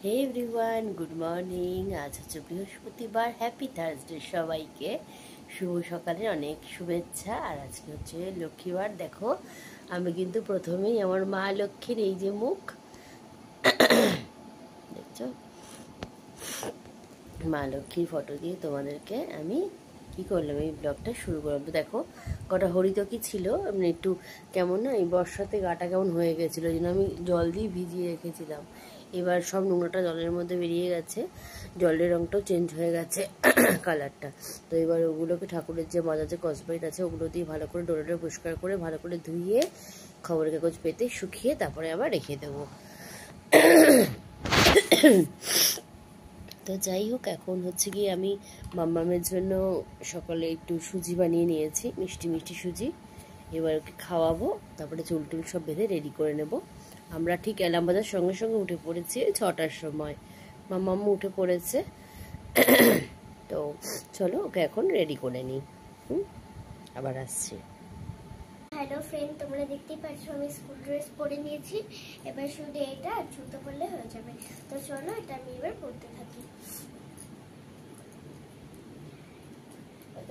হে everyone, good morning. আজ হচ্ছে বৃহস্পতিবার। হ্যাপি থার্সডে সবাইকে। শুভ সকালের অনেক শুভেচ্ছা। আর আজকে হচ্ছে লক্ষ্মীবার। দেখো, আমি কিন্তু প্রথমেই আমার মা লক্ষ্মীর এই যে মুখ দেখছো, মা লক্ষ্মীর ফটো দিয়ে তোমাদেরকে আমি কি করলাম, এই ব্লগটা শুরু করলাম। তো দেখো কটা হরিতকি ছিল, মানে একটু কেমন না, এই বর্ষাতে গাটা কেমন হয়ে গেছিলো, ওই জন্য আমি জল দিয়ে ভিজিয়ে রেখেছিলাম। এবার সব নোংরাটা জলের মধ্যে বেরিয়ে গেছে, জলের রঙটাও চেঞ্জ হয়ে গেছে কালারটা। তো এবার ওগুলোকে ঠাকুরের যে মাজা যে কসবাইট আছে ওগুলো দিয়ে ভালো করে ডোলে পরিষ্কার করে ভালো করে ধুয়ে খবরের কাগজ পেতে শুকিয়ে তারপরে আবার রেখে দেবো। তো যাই হোক, এখন হচ্ছে কি আমি মাম্মামের জন্য সকালে একটু সুজি বানিয়ে নিয়েছি, মিষ্টি মিষ্টি সুজি। এবার ওকে খাওয়াবো, তারপরে চুল টুল সব বেঁধে রেডি করে নেব। আমরা ঠিক অ্যালার্ম বাজার সঙ্গে সঙ্গে উঠে পড়েছি 6টার সময়। মাম্মাম্মা উঠে পড়েছে। তো চলো ওকে এখন রেডি করে নিই। আবার আসছি। হ্যালো ফ্রেন্ড, তোমরা দেখতেই পাচ্ছ আমি স্কুল ড্রেস পরে নিয়েছি। এবার শুধু এটা আর জুতো পরলে হয়ে যাবে। তো চলো এটা আমি এবার পরতে থাকি।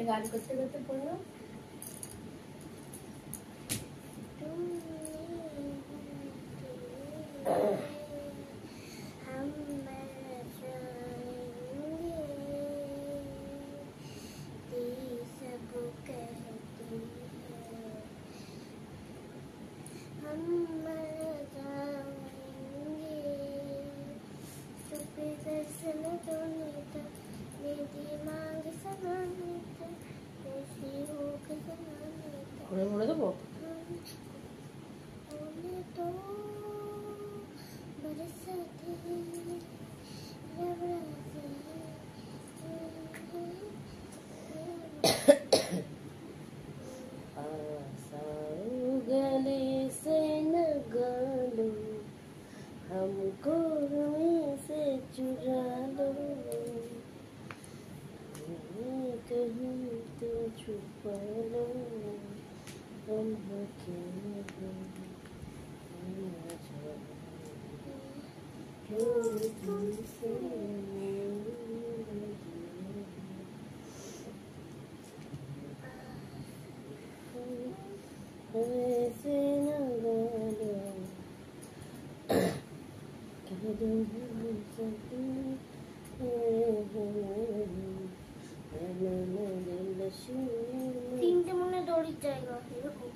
গান করতে করতে পড়লো। ভরে দেবো। गले से न गालो, हमको से चुरा लो, कहीं तो छुपा लो, हम तुमसे ऐसे न गालो, তিনটে মনে দড়ির জায়গা এরকম।